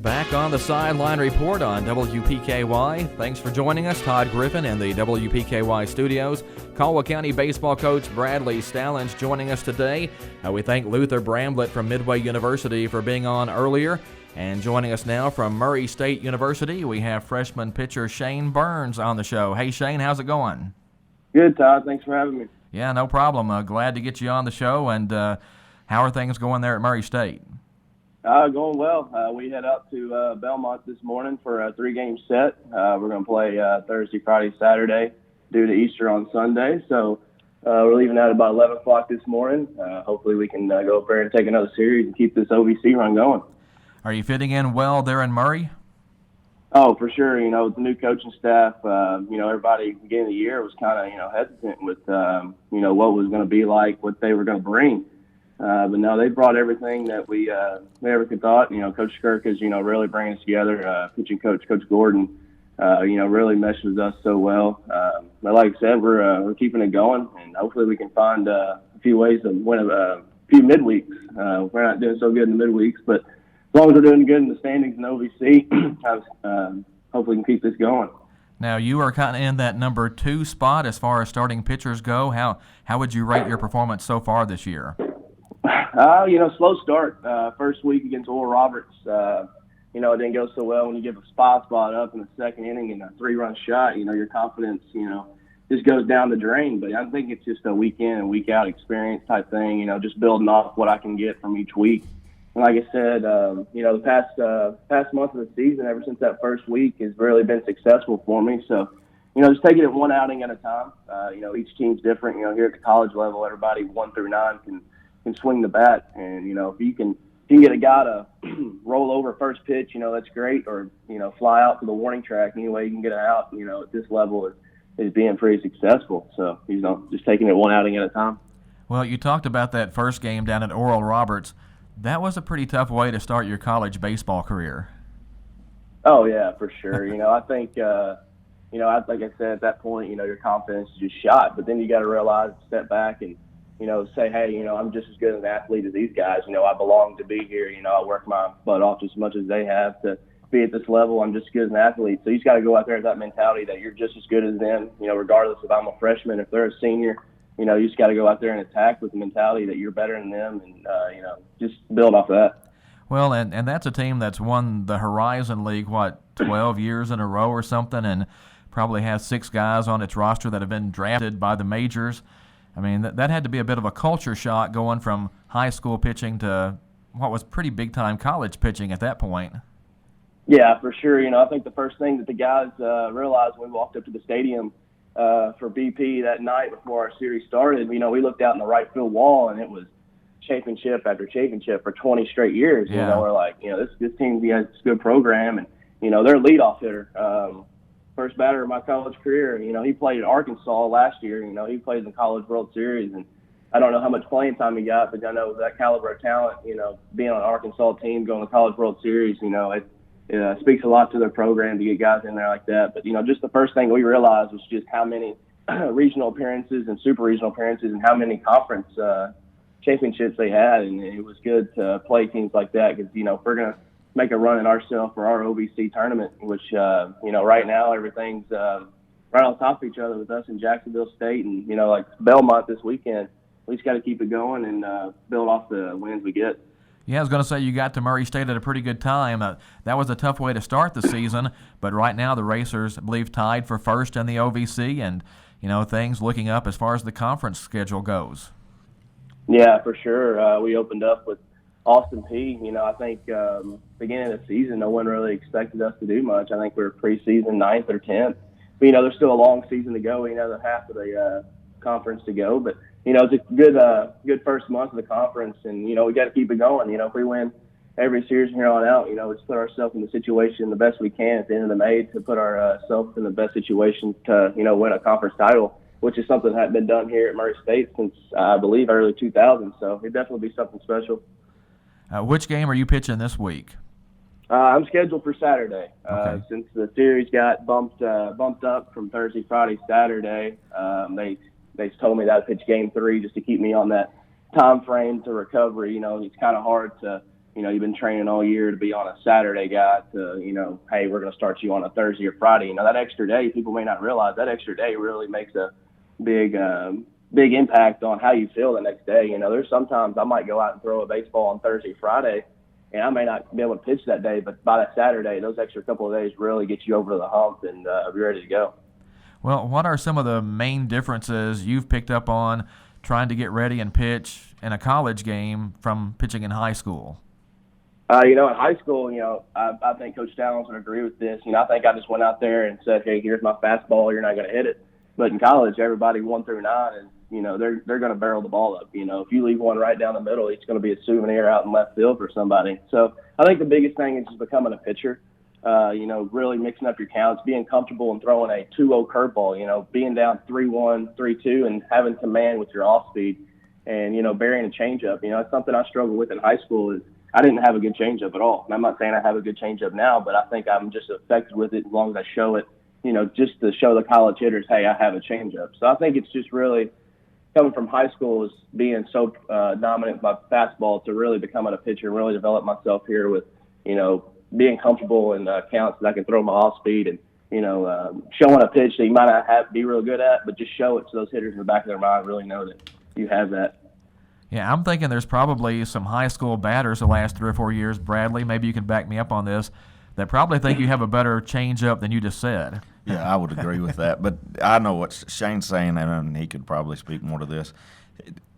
Back on the Sideline Report on WPKY. Thanks for joining us. Todd Griffin in the WPKY studios. Caldwell County baseball coach Bradley Stallings joining us today. We thank Luther Bramblett from Midway University for being on earlier. And joining us now from Murray State University, we have freshman pitcher Shane Burns on the show. Hey, Shane, how's it going? Good, Todd. Thanks for having me. Yeah, no problem. Glad to get you on the show. And how are things going there at Murray State? Going well. We head up to Belmont this morning for a 3-game set. We're going to play Thursday, Friday, Saturday due to Easter on Sunday. So we're leaving out about 11 o'clock this morning. Hopefully we can go up there and take another series and keep this OVC run going. Are you fitting in well there in Murray? Oh, for sure. With the new coaching staff, everybody at the beginning of the year was kind of, hesitant with, what was going to be like, what they were going to bring. But no, they brought everything that we ever could thought. Coach Skirk is, really bringing us together. Pitching coach, Coach Gordon, really meshed with us so well. But like I said, we're keeping it going, and hopefully we can find a few ways to win a few midweeks. We're not doing so good in the midweeks, but as long as we're doing good in the standings in OVC, hopefully we can keep this going. Now, you are kind of in that number 2 spot as far as starting pitchers go. How would you rate your performance so far this year? Slow start. First week against Oral Roberts, it didn't go so well when you give a spot up in the second inning and a 3-run shot. Your confidence, just goes down the drain. But I think it's just a week in and week out experience type thing, just building off what I can get from each week. And like I said, the past month of the season, ever since that first week, has really been successful for me. So, just taking it one outing at a time. Each team's different. Here at the college level, everybody 1 through 9 can swing the bat. And, if you can get a guy to roll over first pitch, that's great. Or, fly out to the warning track. Any way you can get it out, at this level is being pretty successful. So, just taking it one outing at a time. Well, you talked about that first game down at Oral Roberts. That was a pretty tough way to start your college baseball career. Oh, yeah, for sure. I think, like I said, at that point, your confidence is just shot. But then you got to realize, step back and, say, hey, I'm just as good an athlete as these guys. I belong to be here. I work my butt off just as much as they have to be at this level. I'm just as good as an athlete. So you just got to go out there with that mentality that you're just as good as them, regardless if I'm a freshman, if they're a senior. You just got to go out there and attack with the mentality that you're better than them and, just build off of that. Well, and that's a team that's won the Horizon League, 12 years in a row or something, and probably has 6 guys on its roster that have been drafted by the majors. I mean, that had to be a bit of a culture shock going from high school pitching to what was pretty big-time college pitching at that point. Yeah, for sure. I think the first thing that the guys realized when we walked up to the stadium for BP that night before our series started, we looked out in the right field wall, and it was championship after championship for 20 straight years. Yeah. We're like, this team has a good program, and, their leadoff hitter, first batter of my college career, he played at Arkansas last year. He played in the College World Series, and I don't know how much playing time he got, but I know that caliber of talent, being on an Arkansas team, going to the College World Series, it speaks a lot to their program to get guys in there like that. But, just the first thing we realized was just how many regional appearances and super regional appearances and how many conference championships they had. And it was good to play teams like that because, if we're going to make a run at ourselves for our OVC tournament, which, right now everything's right on top of each other with us in Jacksonville State and, like Belmont this weekend. We just got to keep it going and build off the wins we get. Yeah, I was going to say you got to Murray State at a pretty good time. That was a tough way to start the season, but right now the Racers, I believe, tied for first in the OVC, and things looking up as far as the conference schedule goes. Yeah, for sure. We opened up with Austin P. I think beginning of the season, no one really expected us to do much. I think we were preseason 9th or 10th. But, there's still a long season to go. The half of the conference to go, but. It's a good first month of the conference, and, we got to keep it going. If we win every series from here on out, let's put ourselves in the situation the best we can at the end of the May to put ourselves in the best situation to, win a conference title, which is something that hadn't been done here at Murray State since, I believe, early 2000. So it'd definitely be something special. Which game are you pitching this week? I'm scheduled for Saturday. Okay. Since the series got bumped up from Thursday, Friday, Saturday, they told me that I'd pitch game 3 just to keep me on that time frame to recovery. It's kind of hard to, you've been training all year to be on a Saturday guy to, hey, we're going to start you on a Thursday or Friday. That extra day, people may not realize that extra day really makes a big impact on how you feel the next day. There's sometimes I might go out and throw a baseball on Thursday, Friday, and I may not be able to pitch that day, but by that Saturday, those extra couple of days really get you over the hump and be ready to go. Well, what are some of the main differences you've picked up on trying to get ready and pitch in a college game from pitching in high school? In high school, I think Coach Stallings would agree with this. I think I just went out there and said, hey, here's my fastball. You're not going to hit it. But in college, everybody 1 through 9 is, they're going to barrel the ball up. If you leave one right down the middle, it's going to be a souvenir out in left field for somebody. So I think the biggest thing is just becoming a pitcher. Really mixing up your counts, being comfortable and throwing a 2-0 curveball, being down 3-1, 3-2, and having command with your off speed and, burying a changeup. It's something I struggled with in high school is I didn't have a good changeup at all. And I'm not saying I have a good changeup now, but I think I'm just effective with it as long as I show it, just to show the college hitters, hey, I have a changeup. So I think it's just really coming from high school is being so dominant with my fastball to really becoming a pitcher and really develop myself here with, being comfortable in counts that I can throw my off speed and, showing a pitch that you might not be real good at, but just show it so those hitters in the back of their mind really know that you have that. Yeah, I'm thinking there's probably some high school batters the last 3 or 4 years, Bradley, maybe you can back me up on this, that probably think you have a better changeup than you just said. Yeah, I would agree with that. But I know what Shane's saying, and he could probably speak more to this.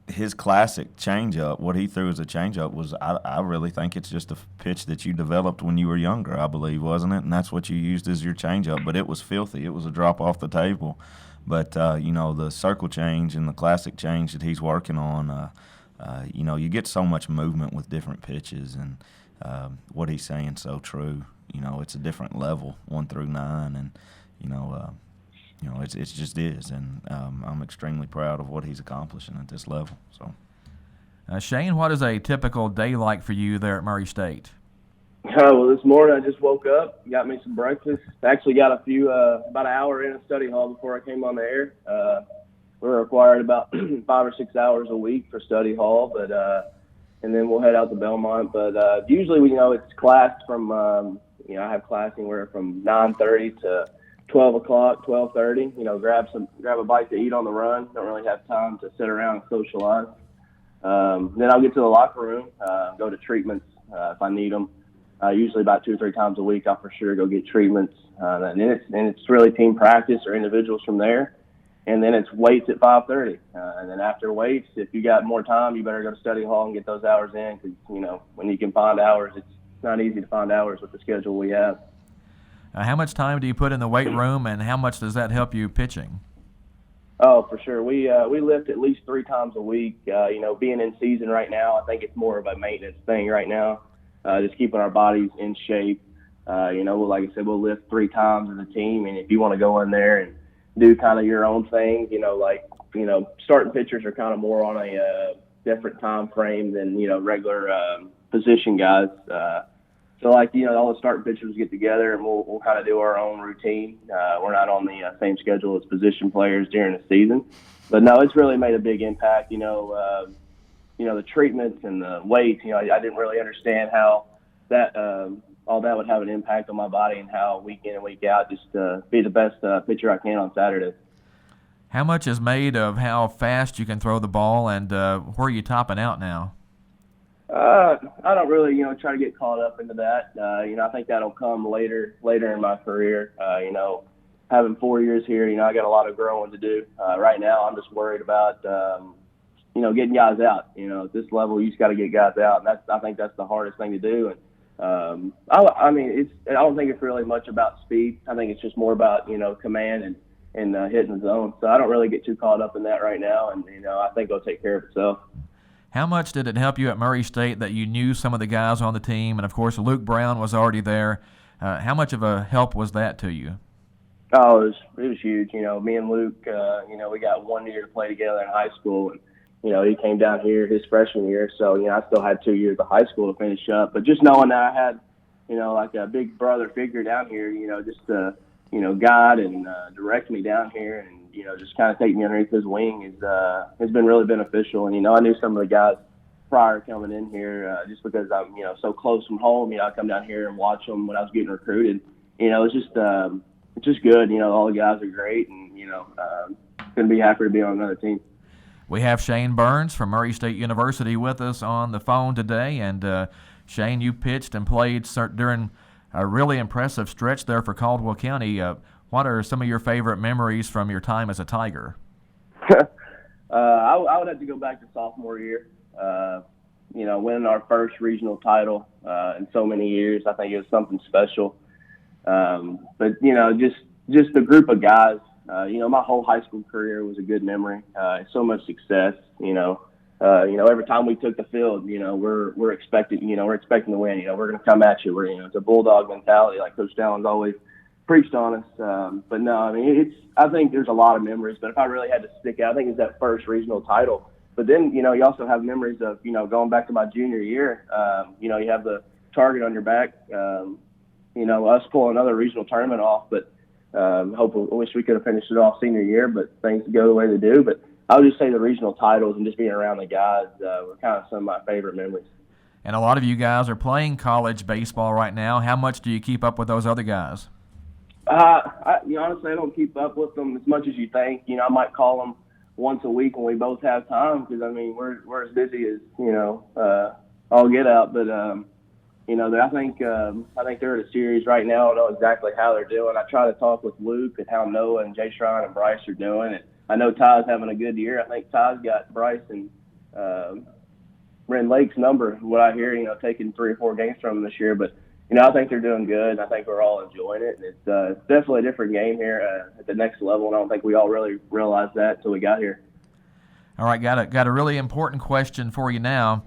His classic changeup, what he threw as a changeup, was I really think it's just a pitch that you developed when you were younger, I believe, wasn't it? And that's what you used as your changeup. But it was filthy. It was a drop off the table. But, the circle change and the classic change that he's working on, you get so much movement with different pitches. And what he's saying so true. It's a different level, 1 through 9. And, it just is, and I'm extremely proud of what he's accomplishing at this level. So, Shane, what is a typical day like for you there at Murray State? Well, this morning I just woke up, got me some breakfast. Actually got about an hour in a study hall before I came on the air. We're required about 5 or 6 hours a week for study hall, but and then we'll head out to Belmont. But usually, it's class from I have class anywhere from 9:30 to 12 o'clock, 12:30. Grab a bite to eat on the run. Don't really have time to sit around and socialize. Then I'll get to the locker room, go to treatments if I need them. Usually about 2 or 3 times a week, I'll for sure go get treatments. And then it's really team practice or individuals from there. And then it's weights at 5:30. And then after weights, if you got more time, you better go to study hall and get those hours in because, when you can find hours, it's not easy to find hours with the schedule we have. How much time do you put in the weight room, and how much does that help you pitching? Oh, for sure. We lift at least 3 times a week. Being in season right now, I think it's more of a maintenance thing right now, just keeping our bodies in shape. Like I said, we'll lift 3 times as a team, and if you want to go in there and do kind of your own thing, starting pitchers are kind of more on a different time frame than, regular position guys. So, all the starting pitchers get together and we'll kind of do our own routine. We're not on the same schedule as position players during the season. But, no, it's really made a big impact. The treatments and the weights, I didn't really understand how that all that would have an impact on my body and how week in and week out just be the best pitcher I can on Saturday. How much is made of how fast you can throw the ball, and where are you topping out now? I don't really, try to get caught up into that. I think that'll come later in my career. Having 4 years here, I got a lot of growing to do. Right now, I'm just worried about, getting guys out. At this level, you just got to get guys out, and I think that's the hardest thing to do. And I don't think it's really much about speed. I think it's just more about, command and hitting the zone. So I don't really get too caught up in that right now, and I think it'll take care of itself. How much did it help you at Murray State that you knew some of the guys on the team, and of course Luke Brown was already there? How much of a help was that to you? Oh, it was huge. Me and Luke, we got 1 year to play together in high school, and he came down here his freshman year, so I still had 2 years of high school to finish up. But just knowing that I had, like a big brother figure down here, just to guide and direct me down here, and just kind of take me underneath his wing has been really beneficial. And I knew some of the guys prior coming in here just because I'm so close from home. I come down here and watch them when I was getting recruited. It's just good. All the guys are great, and couldn't be happier to be on another team. We have Shane Burns from Murray State University with us on the phone today. And, Shane, you pitched and played during a really impressive stretch there for Caldwell County. What are some of your favorite memories from your time as a Tiger? I would have to go back to sophomore year. Winning our first regional title in so many years. I think it was something special. But, just the group of guys. My whole high school career was a good memory. So much success. Every time we took the field, we're expecting to win. We're going to come at you. It's a bulldog mentality, like Coach Dallins always preached on us. But no, I think there's a lot of memories. But if I really had to stick out, I think it's that first regional title. But then, you also have memories of, going back to my junior year. You have the target on your back. Us pulling another regional tournament off, but. I wish we could have finished it off senior year, but things go the way they do. But I would just say the regional titles and just being around the guys were kind of some of my favorite memories. And a lot of you guys are playing college baseball right now. How much do you keep up with those other guys? Honestly, I don't keep up with them as much as you think. I might call them once a week when we both have time, because I mean we're as busy as all get out. But I think they're in a series right now. I don't know exactly how they're doing. I try to talk with Luke and how Noah and Jay Shrine and Bryce are doing. And I know Ty's having a good year. I think Ty's got Bryce and Ren Lake's number. What I hear, taking 3 or 4 games from them this year. But I think they're doing good. I think we're all enjoying it. And it's definitely a different game here at the next level, and I don't think we all really realized that until we got here. All right, got a really important question for you now.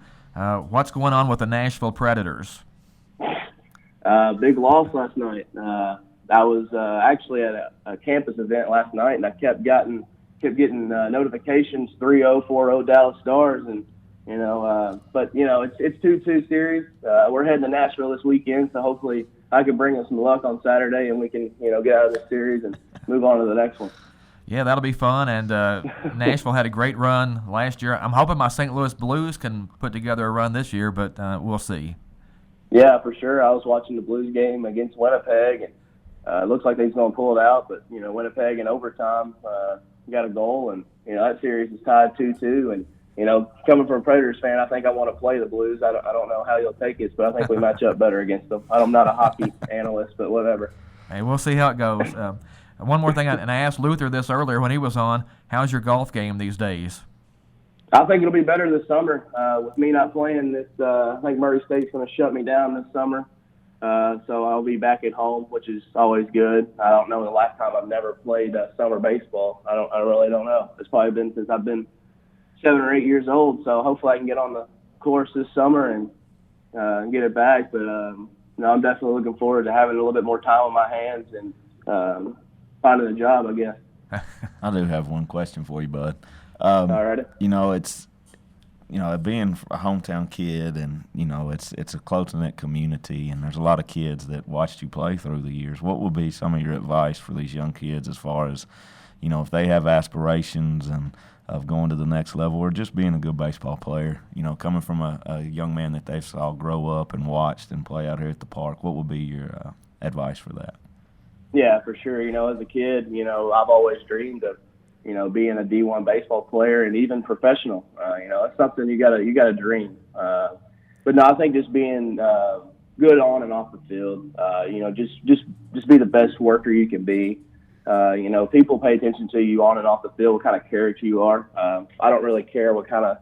What's going on with the Nashville Predators? Big loss last night. I was actually at a campus event last night, and I kept getting notifications 3-0, 4-0 Dallas Stars, and but it's 2-2 series. We're heading to Nashville this weekend, so hopefully I can bring us some luck on Saturday, and we can get out of this series and move on to the next one. Yeah, that'll be fun. And Nashville had a great run last year. I'm hoping my St. Louis Blues can put together a run this year, but we'll see. Yeah, for sure. I was watching the Blues game against Winnipeg, and it looks like they're going to pull it out. But Winnipeg in overtime got a goal, and that series is tied 2-2. And coming from a Predators fan, I think I want to play the Blues. I don't know how you'll take it, but I think we match up better against them. I'm not a hockey analyst, but whatever. Hey, we'll see how it goes. One more thing, and I asked Luther this earlier when he was on, how's your golf game these days? I think it'll be better this summer. With me not playing this, I think Murray State's going to shut me down this summer. So I'll be back at home, which is always good. I don't know the last time I've never played summer baseball. I really don't know. It's probably been since I've been 7 or 8 years old. So hopefully I can get on the course this summer and get it back. But I'm definitely looking forward to having a little bit more time on my hands and finding a job, I guess. I do have one question for you, bud. All right. It's being a hometown kid, and it's a close-knit community, and there's a lot of kids that watched you play through the years. What would be some of your advice for these young kids as far as if they have aspirations and of going to the next level, or just being a good baseball player? Coming from a young man that they saw grow up and watched and play out here at the park, what would be your advice for that? Yeah, for sure. As a kid, I've always dreamed of being a D1 baseball player and even professional. It's something you gotta dream. But no, I think just being good on and off the field. Just be the best worker you can be. People pay attention to you on and off the field, what kind of character you are. I don't really care what kind of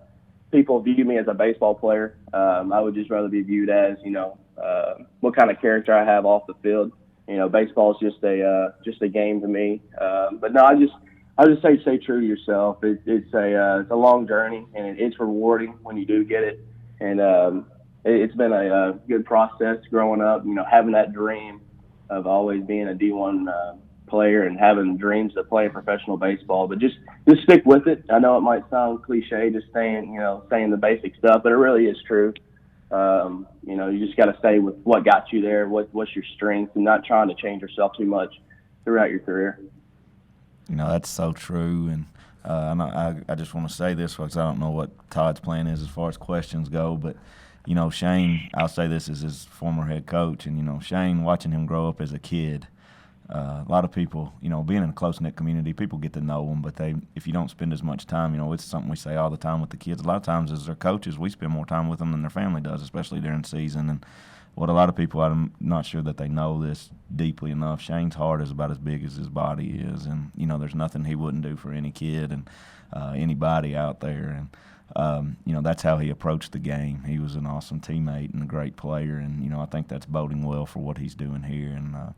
people view me as a baseball player. I would just rather be viewed as what kind of character I have off the field. Baseball is just a game to me. But no, I just say stay true to yourself. It's a long journey, and it's rewarding when you do get it. And it's been a good process growing up. Having that dream of always being a D1 player and having dreams of playing professional baseball. But just stick with it. I know it might sound cliche, just saying the basic stuff, but it really is true. You just got to stay with what got you there, what's your strength, and not trying to change yourself too much throughout your career. That's so true, and I just want to say this because I don't know what Todd's plan is as far as questions go, but Shane, I'll say this as his former head coach, and Shane, watching him grow up as a kid, a lot of people, being in a close-knit community, people get to know them, but if you don't spend as much time, it's something we say all the time with the kids. A lot of times as their coaches, we spend more time with them than their family does, especially during season. And what a lot of people, I'm not sure that they know this deeply enough, Shane's heart is about as big as his body is, and there's nothing he wouldn't do for any kid and anybody out there. And that's how he approached the game. He was an awesome teammate and a great player, and I think that's boding well for what he's doing here. And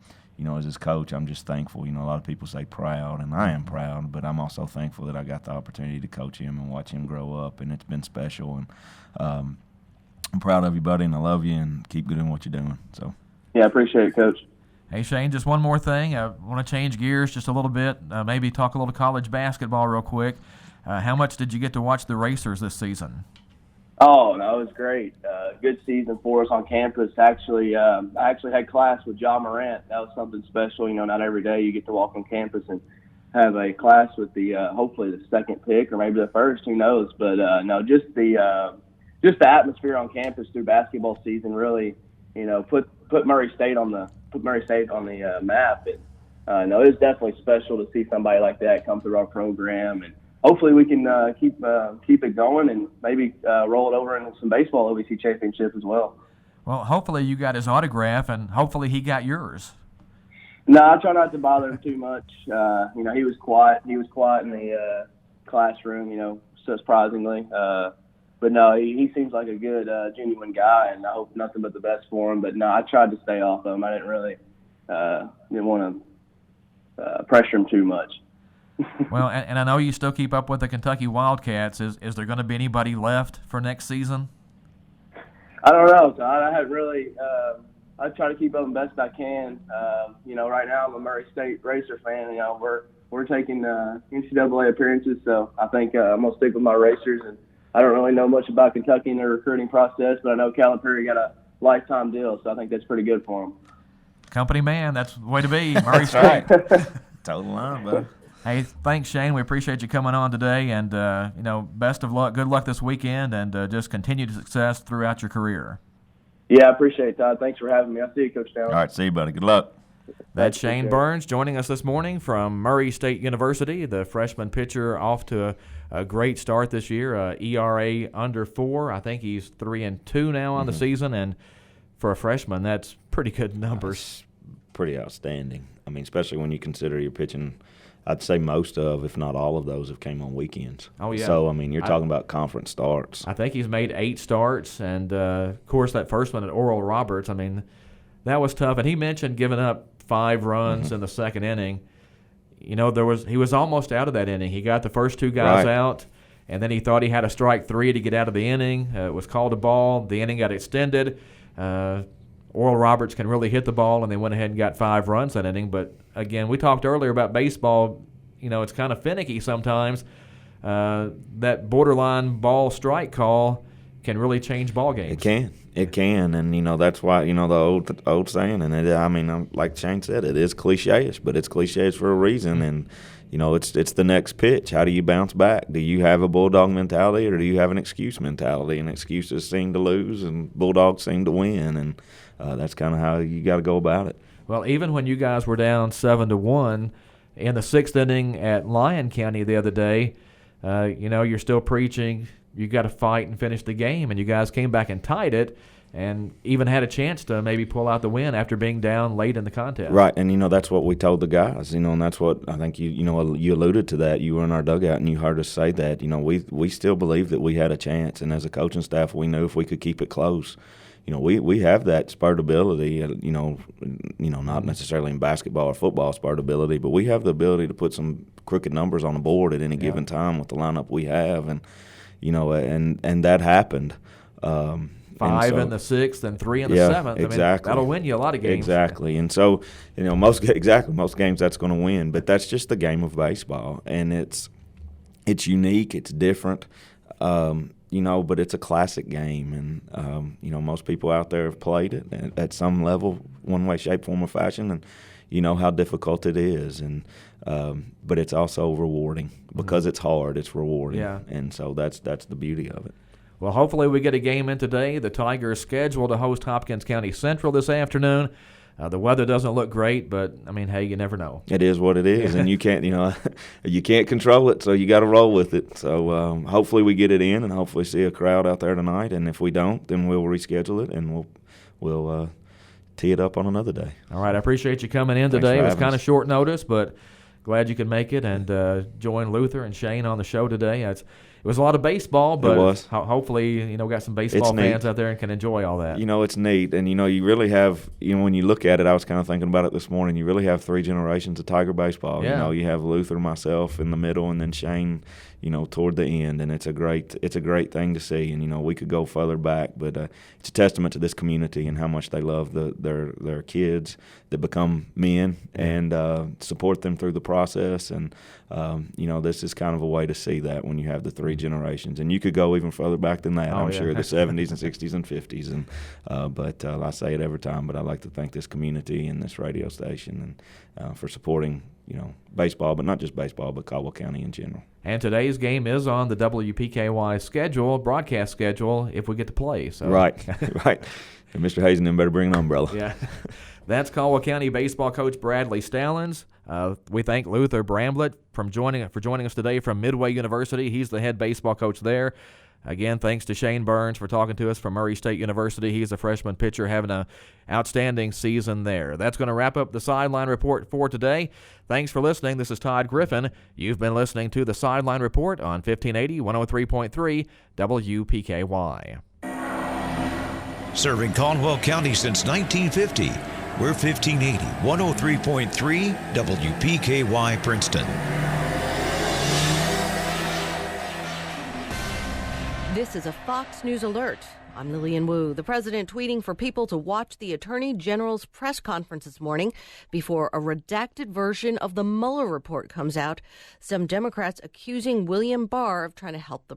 as his coach, I'm just thankful. A lot of people say proud, and I am proud, but I'm also thankful that I got the opportunity to coach him and watch him grow up, and it's been special. And I'm proud of you, buddy, and I love you, and keep doing what you're doing. So. Yeah, I appreciate it, Coach. Hey, Shane, just one more thing. I want to change gears just a little bit, maybe talk a little college basketball real quick. How much did you get to watch the Racers this season? Oh, no, it was great. Good season for us on campus. I actually had class with John Morant. That was something special. Not every day you get to walk on campus and have a class with the hopefully the second pick or maybe the first. Who knows? But no, just the atmosphere on campus through basketball season really, put Murray State on the map. And no, it was definitely special to see somebody like that come through our program, and hopefully we can keep it going and maybe roll it over into some baseball OVC championship as well. Well, hopefully you got his autograph, and hopefully he got yours. No, I try not to bother him too much. He was quiet. He was quiet in the classroom, so surprisingly. But no, he seems like a good, genuine guy, and I hope nothing but the best for him. But no, I tried to stay off him. I didn't really didn't want to pressure him too much. Well, and I know you still keep up with the Kentucky Wildcats. Is there going to be anybody left for next season? I don't know, Todd. I haven't really. I try to keep up the best I can. Right now I'm a Murray State Racer fan. We're taking NCAA appearances, so I think I'm gonna stick with my Racers. And I don't really know much about Kentucky and their recruiting process, but I know Calipari got a lifetime deal, so I think that's pretty good for him. Company man, that's the way to be. Murray State. Total line, buddy. Hey, thanks, Shane. We appreciate you coming on today, and best of luck. Good luck this weekend, and just continued success throughout your career. Yeah, I appreciate it, Todd. Thanks for having me. I'll see you, Coach Downs. All right, see you, buddy. Good luck. That's Shane Burns joining us this morning from Murray State University. The freshman pitcher off to a great start this year, ERA under 4. I think he's 3-2 now on the season, and for a freshman, that's pretty good numbers. That's pretty outstanding. I mean, especially when you consider you're pitching. I'd say most of, if not all of those, have came on weekends. Oh, yeah. So, I mean, you're talking about conference starts. I think he's made 8 starts, and, of course, that first one at Oral Roberts, I mean, that was tough. And he mentioned giving up 5 runs in the second inning. He was almost out of that inning. He got the first 2 guys out, and then he thought he had a strike 3 to get out of the inning. It was called a ball. The inning got extended. Oral Roberts can really hit the ball, and they went ahead and got 5 runs that inning. But, again, we talked earlier about baseball. It's kind of finicky sometimes. That borderline ball strike call can really change ball games. It can, and that's why the old saying, and like Shane said, it is cliche-ish, but it's cliche-ish for a reason, and it's the next pitch. How do you bounce back? Do you have a bulldog mentality, or do you have an excuse mentality? And excuses seem to lose, and bulldogs seem to win, and that's kind of how you got to go about it. Well, even when you guys were down 7-1 in the 6th inning at Lyon County the other day, you're still preaching you got to fight and finish the game, and you guys came back and tied it, and even had a chance to maybe pull out the win after being down late in the contest. Right, and that's what we told the guys, and that's what I think you alluded to that. You were in our dugout and you heard us say that. We still believe that we had a chance, and as a coaching staff, we knew if we could keep it close. We have that spurt ability, not necessarily in basketball or football spurt ability, but we have the ability to put some crooked numbers on the board at any given time with the lineup we have, and that happened. 5 in the 6th and 3 in the 7th. Exactly. That'll win you a lot of games. Exactly. And so, most games that's going to win, but that's just the game of baseball, and it's unique, it's different. But it's a classic game, and most people out there have played it at some level, one way, shape, form, or fashion, and you know how difficult it is, and but it's also rewarding because it's hard. It's rewarding, and so that's the beauty of it. Well, hopefully we get a game in today. The Tigers scheduled to host Hopkins County Central this afternoon. The weather doesn't look great, but hey, you never know. It is what it is, and you can't, you can't control it, so you got to roll with it. So hopefully we get it in, and hopefully see a crowd out there tonight. And if we don't, then we'll reschedule it, and we'll tee it up on another day. All right, I appreciate you coming in today. It was kind of short notice, but glad you could make it and join Luther and Shane on the show today. It was a lot of baseball, but hopefully, got some baseball fans out there and can enjoy all that. It's neat. And, you really have, when you look at it, I was kind of thinking about it this morning, you really have 3 generations of Tiger baseball. Yeah. You have Luther, myself in the middle, and then Shane, toward the end. And it's a great thing to see. And, we could go further back, but it's a testament to this community and how much they love their kids that become men and support them through the process. And, this is kind of a way to see that when you have the 3 generations. And you could go even further back than that, I'm sure, the 70s and 60s and 50s. And but I say it every time, but I like to thank this community and this radio station and for supporting baseball, but not just baseball, but Caldwell County in general. And today's game is on the WPKY schedule, broadcast schedule, if we get to play. So. Right, right. And Mr. Hazen then better bring an umbrella. Yeah. That's Caldwell County baseball coach Bradley Stallings. We thank Luther Bramblett for joining us today from Midway University. He's the head baseball coach there. Again, thanks to Shane Burns for talking to us from Murray State University. He's a freshman pitcher having an outstanding season there. That's going to wrap up the Sideline Report for today. Thanks for listening. This is Todd Griffin. You've been listening to the Sideline Report on 1580, 103.3 WPKY. Serving Caldwell County since 1950. We're 1580, 103.3 WPKY Princeton. This is a Fox News Alert. I'm Lillian Wu. The president tweeting for people to watch the Attorney General's press conference this morning before a redacted version of the Mueller report comes out. Some Democrats accusing William Barr of trying to help the